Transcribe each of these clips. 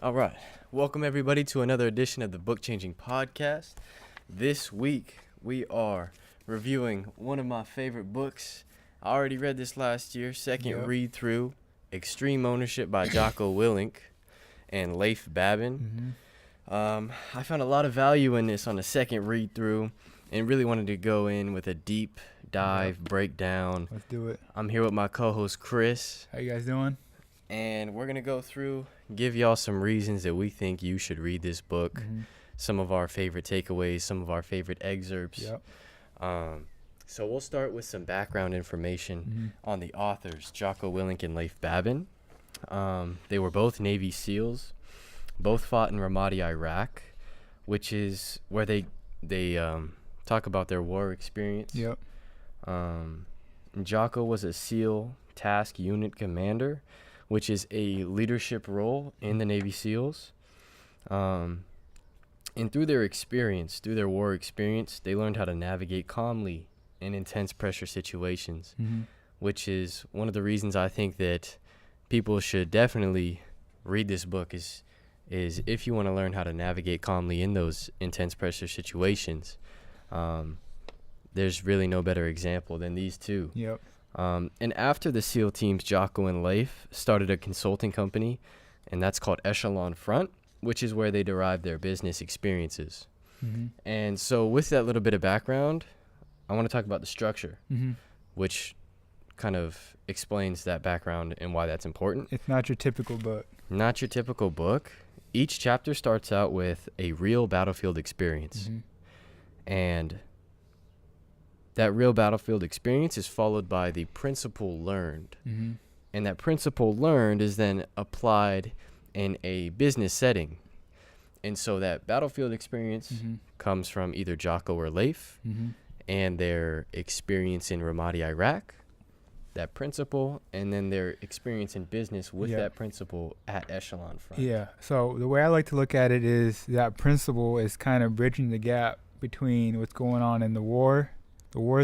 All right. Welcome, everybody, to another edition of the BookChanging podcast. This week, we are reviewing one of my favorite books. I already read this last year, second read-through, Extreme Ownership by Jocko Willink and Leif Babin. I found a lot of value in this on the second read-through and really wanted to go in with a deep dive, breakdown. Let's do it. I'm here with my co-host, Chris. How you guys doing? And we're going to go through, give y'all some reasons that we think you should read this book, some of our favorite takeaways, some of our favorite excerpts. So we'll start with some background information on the authors, Jocko Willink and Leif Babin. They were both Navy SEALs, both fought in Ramadi, Iraq, which is where they talk about their war experience. Jocko was a SEAL Task Unit Commander, which is a leadership role in the Navy SEALs. And through their experience, through their war experience, they learned how to navigate calmly in intense pressure situations, which is one of the reasons I think that people should definitely read this book is if you want to learn how to navigate calmly in those intense pressure situations. There's really no better example than these two. And after the SEAL teams, Jocko and Leif started a consulting company, and that's called Echelon Front, which is where they derived their business experiences. And so with that little bit of background, I want to talk about the structure, which kind of explains that background and why that's important. It's not your typical book. Not your typical book. Each chapter starts out with a real battlefield experience. And that real battlefield experience is followed by the principle learned. And that principle learned is then applied in a business setting. And so that battlefield experience comes from either Jocko or Leif and their experience in Ramadi, Iraq, that principle, and then their experience in business with that principle at Echelon Front. So the way I like to look at it is that principle is kind of bridging the gap between what's going on in the war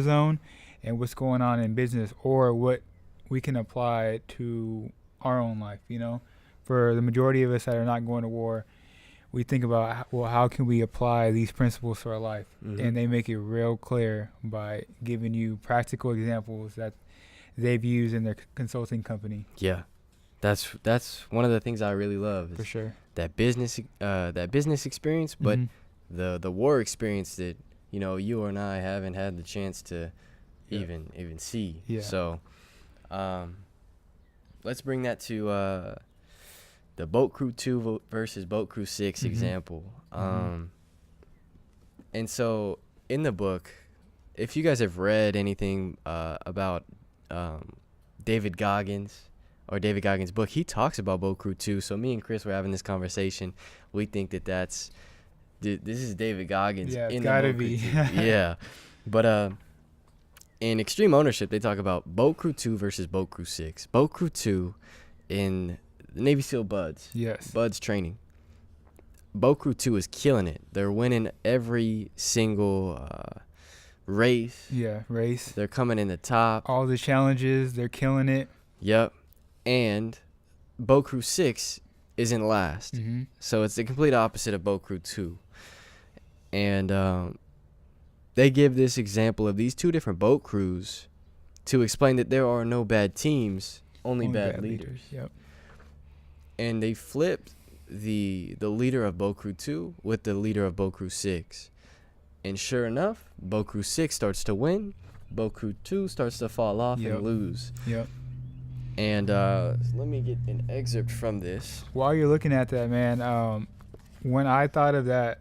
zone, and what's going on in business, or what we can apply to our own life. You know, for the majority of us that are not going to war, we think about, well, how can we apply these principles to our life? And they make it real clear by giving you practical examples that they've used in their consulting company. That's one of the things I really love. For sure. That business experience, but the war experience that, you know, you and I haven't had the chance to even see. So let's bring that to the Boat Crew 2 versus Boat Crew 6 example. And so in the book, if you guys have read anything about David Goggins or David Goggins' book, he talks about Boat Crew 2. So me and Chris were having this conversation. We think that this is David Goggins. It's gotta be. But in Extreme Ownership, they talk about Boat Crew 2 versus Boat Crew 6. Boat Crew 2 in the Navy SEAL Buds. Buds training. Boat Crew 2 is killing it. They're winning every single race. They're coming in the top. All the challenges, they're killing it. And Boat Crew 6 is in last. So it's the complete opposite of Boat Crew 2. And they give this example of these two different boat crews to explain that there are no bad teams, only bad leaders. And they flipped the leader of Boat Crew 2 with the leader of Boat Crew 6. And sure enough, Boat Crew 6 starts to win. Boat Crew 2 starts to fall off and lose. And let me get an excerpt from this. While you're looking at that, man, when I thought of that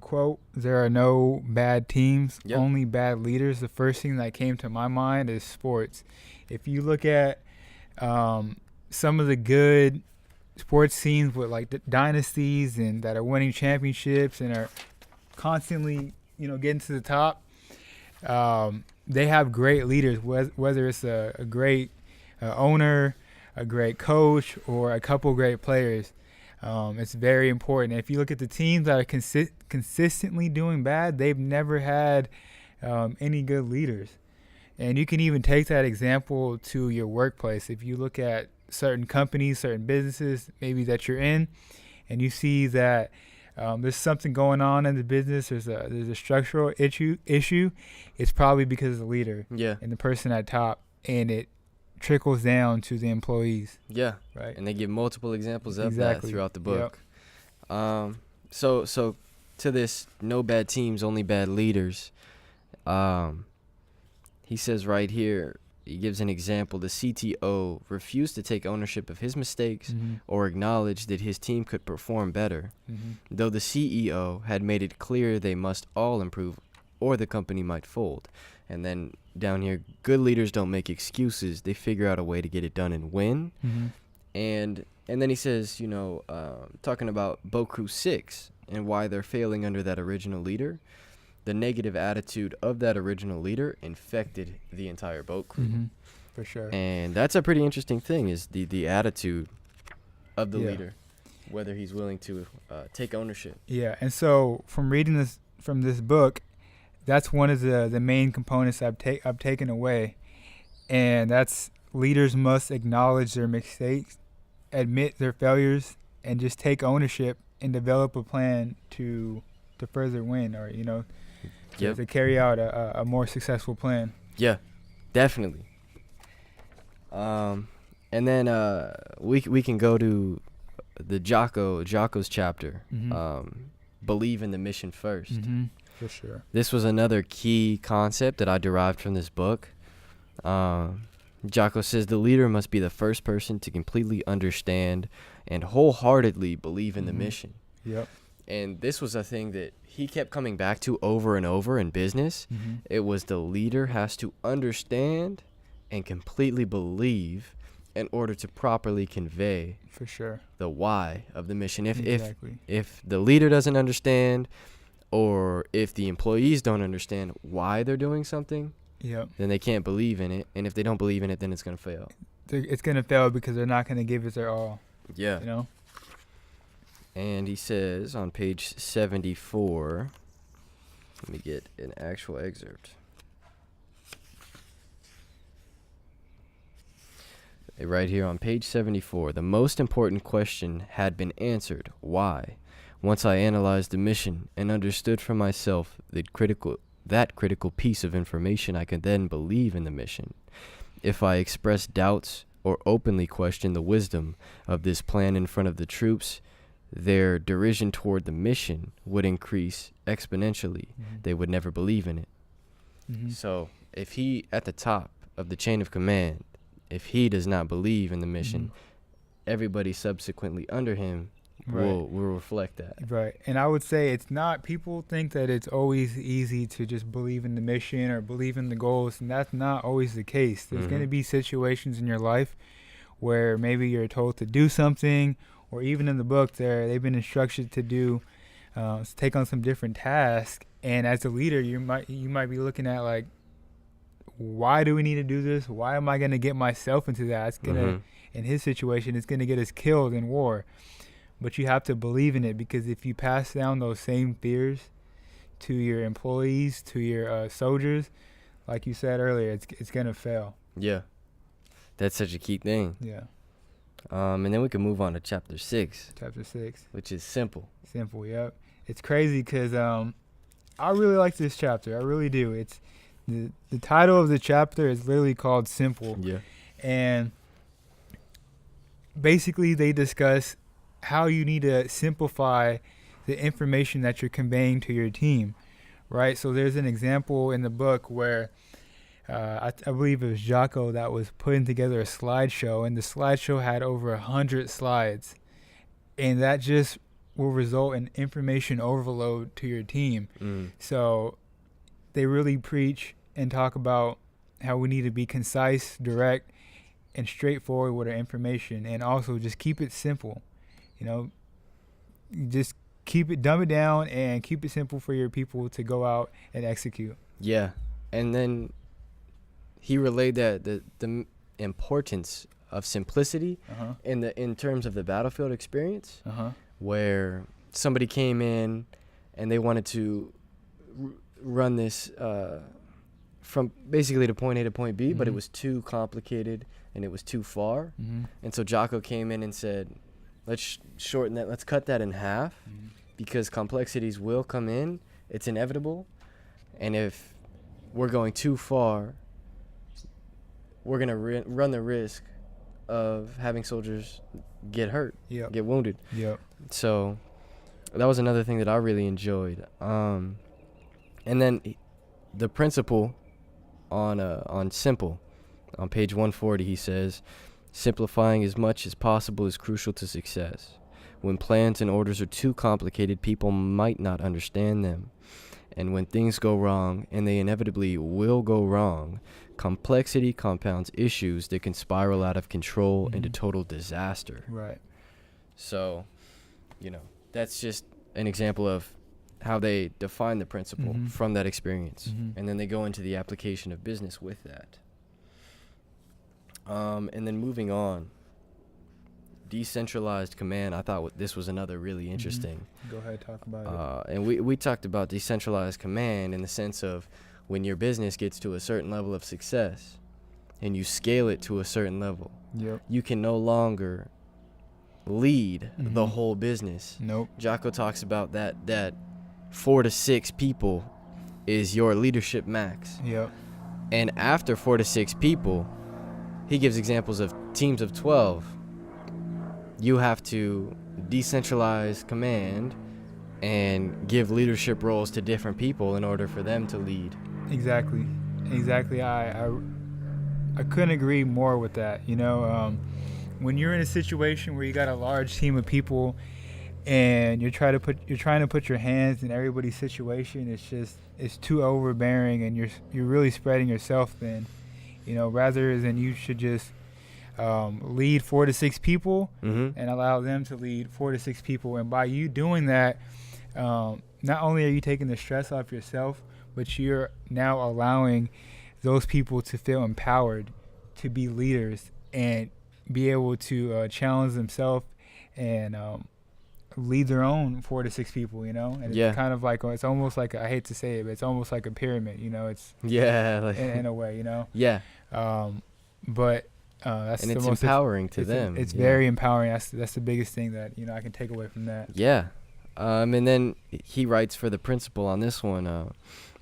quote, there are no bad teams, only bad leaders, the first thing that came to my mind is sports. If you look at some of the good sports teams with like dynasties and that are winning championships and are constantly, getting to the top, they have great leaders, whether it's a great owner, a great coach, or a couple great players. It's very important. And if you look at the teams that are consistently doing bad, they've never had any good leaders. And you can even take that example to your workplace. If you look at certain companies, certain businesses maybe that you're in, and you see that there's something going on in the business, there's a structural issue, it's probably because of the leader and the person at top, and it trickles down to the employees. Yeah. Right. And they give multiple examples of that throughout the book. Yep. So to this no bad teams, only bad leaders, he says right here, he gives an example. The CTO refused to take ownership of his mistakes or acknowledge that his team could perform better, though the CEO had made it clear they must all improve or the company might fold. And then down here, good leaders don't make excuses. They figure out a way to get it done and win. And then he says, talking about Boat Crew 6 and why they're failing under that original leader, the negative attitude of that original leader infected the entire boat crew. For sure. And that's a pretty interesting thing, is the attitude of the leader, whether he's willing to take ownership. Yeah, and so from reading this from this book, that's one of the main components I've taken away, and that's leaders must acknowledge their mistakes, admit their failures, and just take ownership and develop a plan to further win, or to carry out a more successful plan. Yeah, definitely. And then we can go to the Jocko's chapter. Believe in the mission first. For sure. This was another key concept that I derived from this book. Jocko says the leader must be the first person to completely understand and wholeheartedly believe in the mission. Yep. And this was a thing that he kept coming back to over and over in business. It was the leader has to understand and completely believe in order to properly convey for sure the why of the mission. If the leader doesn't understand, or if the employees don't understand why they're doing something, then they can't believe in it. And if they don't believe in it, then it's going to fail. It's going to fail because they're not going to give it their all. Yeah. And he says on page 74, let me get an actual excerpt. Right here on page 74, the most important question had been answered. Why? Once I analyzed the mission and understood for myself that critical piece of information, I could then believe in the mission. If I expressed doubts or openly questioned the wisdom of this plan in front of the troops, their derision toward the mission would increase exponentially. They would never believe in it. So if he, at the top of the chain of command, if he does not believe in the mission, everybody subsequently under him will reflect that. Right. And I would say it's not, people think that it's always easy to just believe in the mission or believe in the goals, and that's not always the case. There's going to be situations in your life where maybe you're told to do something, or even in the book they've been instructed to take on some different tasks, and as a leader you might be looking at like, why do we need to do this? Why am I going to get myself into that? It's gonna, in his situation, it's going to get us killed in war. But you have to believe in it, because if you pass down those same fears to your employees, to your soldiers, like you said earlier, it's going to fail. Yeah. That's such a key thing. Yeah. And then we can move on to chapter 6. Chapter 6. Which is simple. Simple, yep. It's crazy because I really like this chapter. I really do. It's the title of the chapter is literally called Simple. Yeah. And basically they discuss how you need to simplify the information that you're conveying to your team, right? So there's an example in the book where I believe it was Jocko that was putting together a slideshow, and the slideshow had over 100 slides, and that just will result in information overload to your team. So they really preach and talk about how we need to be concise, direct, and straightforward with our information, and also just keep it simple. Just dumb it down and keep it simple for your people to go out and execute. Yeah. And then he relayed that the importance of simplicity in terms of the battlefield experience, where somebody came in and they wanted to run this from basically to point A to point B, but it was too complicated and it was too far. And so Jocko came in and said, let's shorten that. Let's cut that in half, because complexities will come in. It's inevitable. And if we're going too far, we're going to run the risk of having soldiers get hurt, get wounded. So that was another thing that I really enjoyed. And then the principle on simple, on page 140, he says, simplifying as much as possible is crucial to success. When plans and orders are too complicated, people might not understand them. And when things go wrong, and they inevitably will go wrong, complexity compounds issues that can spiral out of control into total disaster. Right. So, that's just an example of how they define the principle from that experience. And then they go into the application of business with that. And then moving on, decentralized command. I thought this was another really interesting. Go ahead, talk about it. And we talked about decentralized command in the sense of when your business gets to a certain level of success and you scale it to a certain level, you can no longer lead the whole business. Jocko talks about that 4 to 6 people is your leadership max. And after 4 to 6 people, he gives examples of teams of 12. You have to decentralize command and give leadership roles to different people in order for them to lead. Exactly. I couldn't agree more with that. When you're in a situation where you got a large team of people and you're trying to put your hands in everybody's situation, it's too overbearing, and you're really spreading yourself thin. Rather than you should just lead 4 to 6 people and allow them to lead 4 to 6 people. And by you doing that, not only are you taking the stress off yourself, but you're now allowing those people to feel empowered to be leaders and be able to challenge themselves and lead their own 4 to 6 people, And it's kind of like, it's almost like, I hate to say it, but it's almost like a pyramid, it's in a way, but that's, and the it's most empowering to them. It's very empowering. That's the biggest thing that I can take away from that. And then he writes for the principle on this one,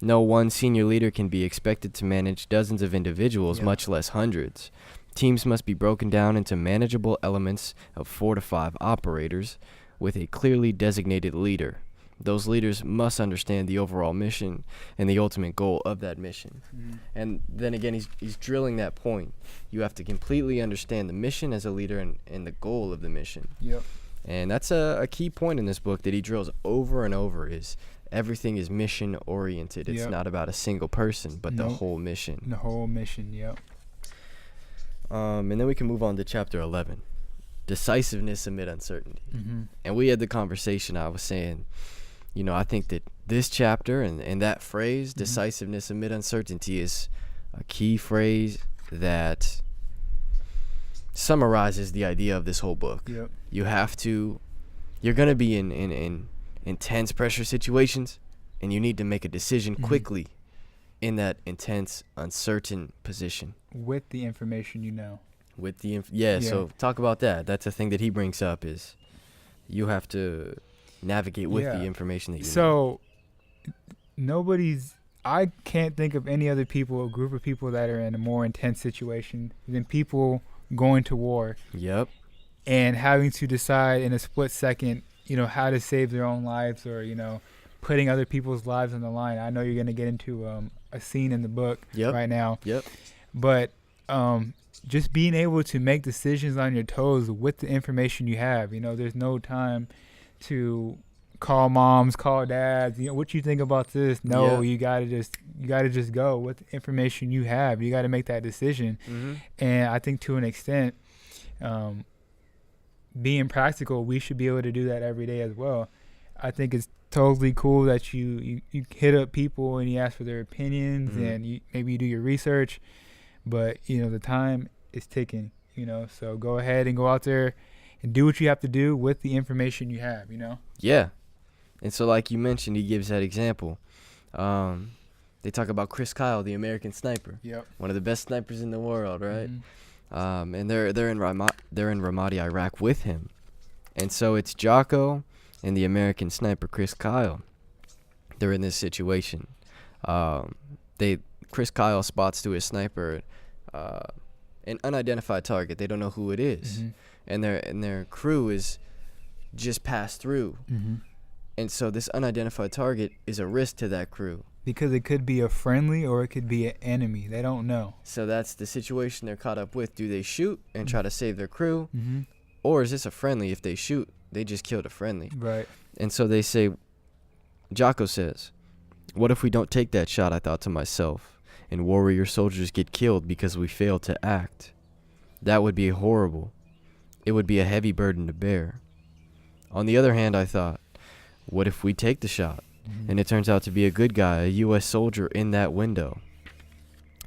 no one senior leader can be expected to manage dozens of individuals, much less hundreds. Teams must be broken down into manageable elements of 4 to 5 operators with a clearly designated leader. Those leaders must understand the overall mission and the ultimate goal of that mission. And then again, he's drilling that point. You have to completely understand the mission as a leader and the goal of the mission. And that's a key point in this book that he drills over and over, is everything is mission oriented. It's not about a single person, but the whole mission. The whole mission, And then we can move on to chapter 11, decisiveness amid uncertainty. And we had the conversation. I was saying, I think that this chapter and that phrase, decisiveness amid uncertainty, is a key phrase that summarizes the idea of this whole book. You're going to be in intense pressure situations, and you need to make a decision quickly in that intense, uncertain position. With the information So talk about that. That's a thing that he brings up, is you have to navigate with the information that you know. So I can't think of any other people, a group of people that are in a more intense situation than people going to war. And having to decide in a split second, how to save their own lives, or, putting other people's lives on the line. I know you're going to get into a scene in the book right now. But just being able to make decisions on your toes with the information you have. There's no time to call moms, call dads. What you think about this? No, you gotta just go with the information you have. You got to make that decision. And I think to an extent, being practical, we should be able to do that every day as well. I think it's totally cool that you hit up people and you ask for their opinions, and maybe you do your research, but the time is ticking. So go ahead and go out there and do what you have to do with the information you have. And so, like you mentioned, he gives that example. They talk about Chris Kyle, the American sniper. One of the best snipers in the world, right? And they're in Ramadi, Iraq with him. And so it's Jocko and the American sniper Chris Kyle. They're in this situation. Chris Kyle spots to his sniper an unidentified target. They don't know who it is. And their crew is just passed through. And so this unidentified target is a risk to that crew. Because it could be a friendly or it could be an enemy. They don't know. So that's the situation they're caught up with. Do they shoot and try to save their crew? Or is this a friendly? If they shoot, they just killed a friendly. Right. And so they say, Jocko says, what if we don't take that shot, I thought to myself, and warrior soldiers get killed because we failed to act? That would be horrible. It would be a heavy burden to bear. On the other hand, I thought, what if we take the shot, and it turns out to be a good guy, a U.S. soldier in that window?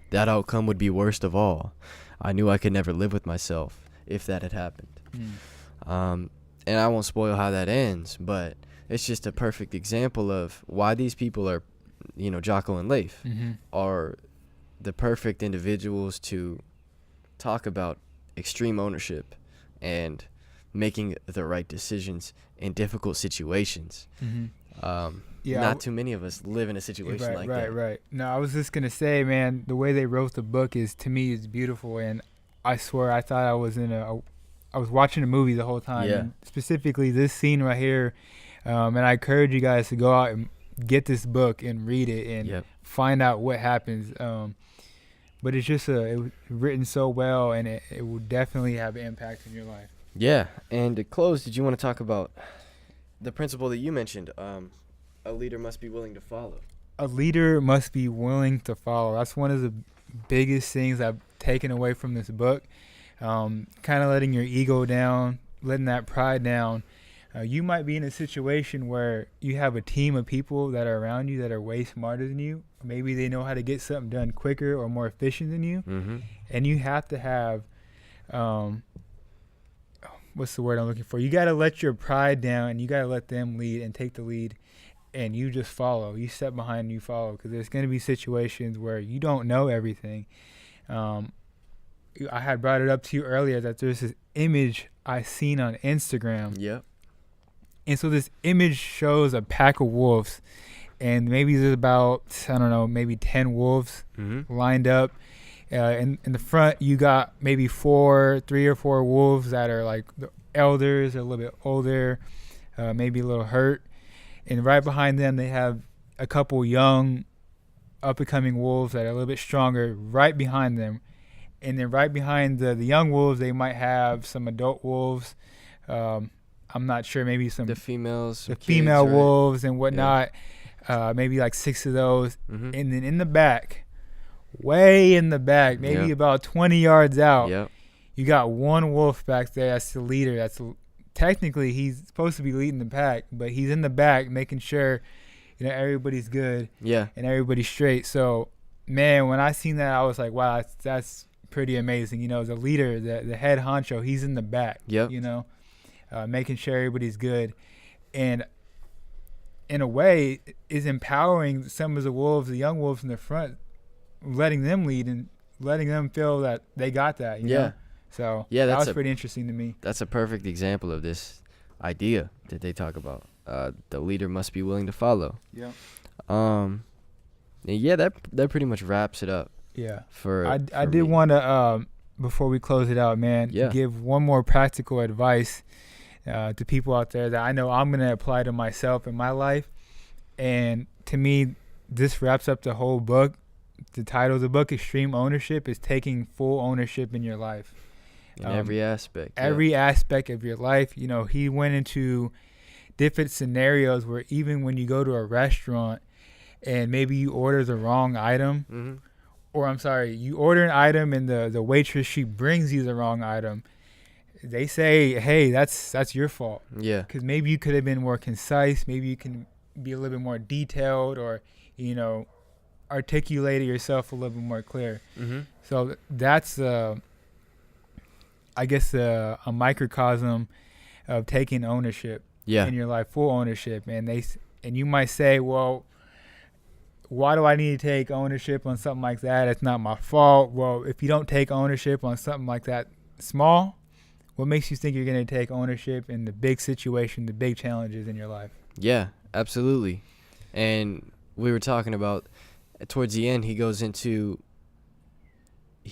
That outcome would be worst of all. I knew I could never live with myself if that had happened. And I won't spoil how that ends, but it's just a perfect example of why these people are, Jocko and Leif are the perfect individuals to talk about extreme ownership and making the right decisions in difficult situations. Not too many of us live in a situation like that. Right. No, I was just going to say, man, the way they wrote the book is beautiful. And I swear I thought I was I was watching a movie the whole time. Yeah. And specifically this scene right here. And I encourage you guys to go out and get this book and read it and find out what happens. But it's just it was written so well, and it will definitely have an impact in your life. Yeah. And to close, did you want to talk about the principle that you mentioned? A leader must be willing to follow. A leader must be willing to follow. That's one of the biggest things I've taken away from this book. Kind of letting your ego down, letting that pride down. You might be in a situation where you have a team of people that are around you that are way smarter than you. Maybe they know how to get something done quicker or more efficient than you. And you have to have, what's the word I'm looking for? You got to let your pride down, and you got to let them lead and take the lead, and you just follow. You step behind and you follow, because there's going to be situations where you don't know everything. I had brought it up to you earlier that there's this image I seen on Instagram. Yep. And so this image shows a pack of wolves, and maybe there's about, maybe 10 wolves lined up. In the front, you got maybe 3 or 4 wolves that are like the elders, a little bit older, maybe a little hurt. And right behind them, they have a couple young, up-and-coming wolves that are a little bit stronger right behind them. And then right behind the young wolves, they might have some adult wolves. I'm not sure, maybe the female wolves and whatnot. Maybe like 6 of those. And then in the back, way in the back, maybe about 20 yards out, you got one wolf back there. That's the leader. Technically he's supposed to be leading the pack, but he's in the back making sure everybody's good and everybody's straight. So, man, when I seen that, I was like, wow, that's pretty amazing. The leader, the head honcho, he's in the back. Making sure everybody's good, and in a way is empowering some of the wolves, the young wolves in the front, letting them lead and letting them feel that they got that. You know? So that was pretty interesting to me. That's a perfect example of this idea that they talk about. The leader must be willing to follow. That pretty much wraps it up. I did want to before we close it out, man, give one more practical advice to people out there that I know I'm going to apply to myself in my life. And to me, this wraps up the whole book. The title of the book, Extreme Ownership, is taking full ownership in your life. In every aspect. Every aspect of your life. He went into different scenarios where even when you go to a restaurant and maybe you order the wrong item, or you order an item and the waitress, she brings you the wrong item. They say, hey, that's your fault. Because maybe you could have been more concise. Maybe you can be a little bit more detailed, or, articulate yourself a little bit more clear. So that's, I guess, a microcosm of taking ownership in your life, full ownership. And you might say, well, why do I need to take ownership on something like that? It's not my fault. Well, if you don't take ownership on something like that small, what makes you think you're going to take ownership in the big situation, the big challenges in your life? Yeah, absolutely. And we were talking about, towards the end, he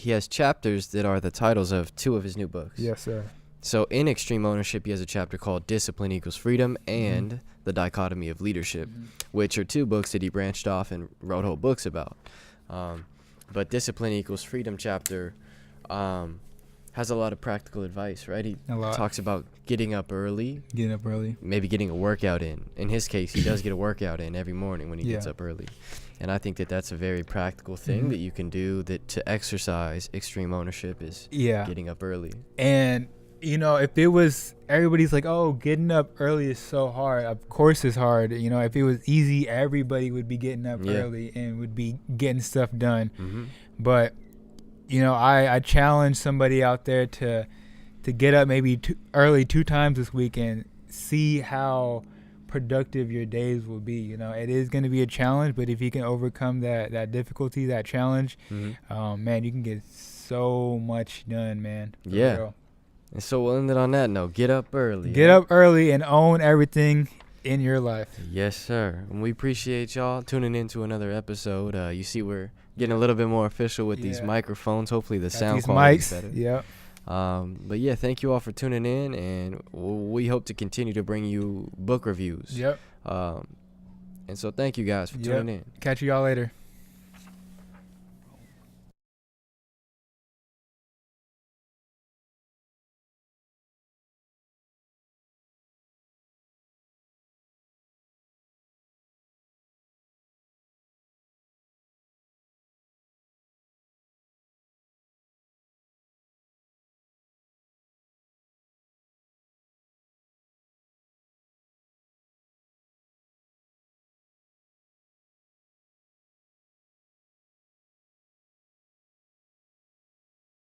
has chapters that are the titles of 2 of his new books. Yes, sir. So in Extreme Ownership, he has a chapter called Discipline Equals Freedom and The Dichotomy of Leadership, which are 2 books that he branched off and wrote whole books about. But Discipline Equals Freedom chapter has a lot of practical advice, right? He talks about getting up early. Maybe getting a workout in. In his case, he does get a workout in every morning when he gets up early. And I think that that's a very practical thing that you can do that to exercise extreme ownership is getting up early. And, you know, if it was, everybody's like, oh, getting up early is so hard. Of course it's hard. You know, if it was easy, everybody would be getting up early and would be getting stuff done. But, you know, I challenge somebody out there to get up maybe early 2 times this week and see how productive your days will be. You know, it is going to be a challenge, but if you can overcome that difficulty, that challenge, man, you can get so much done, man. Real. And so we'll end it on that note. Get up early. Get up early and own everything in your life. Yes, sir. And we appreciate y'all tuning in to another episode. You see we're getting a little bit more official with these microphones. Hopefully the sound quality is better. Yeah. But yeah, thank you all for tuning in, and we hope to continue to bring you book reviews. Yep. And so thank you guys for tuning in. Catch you all later.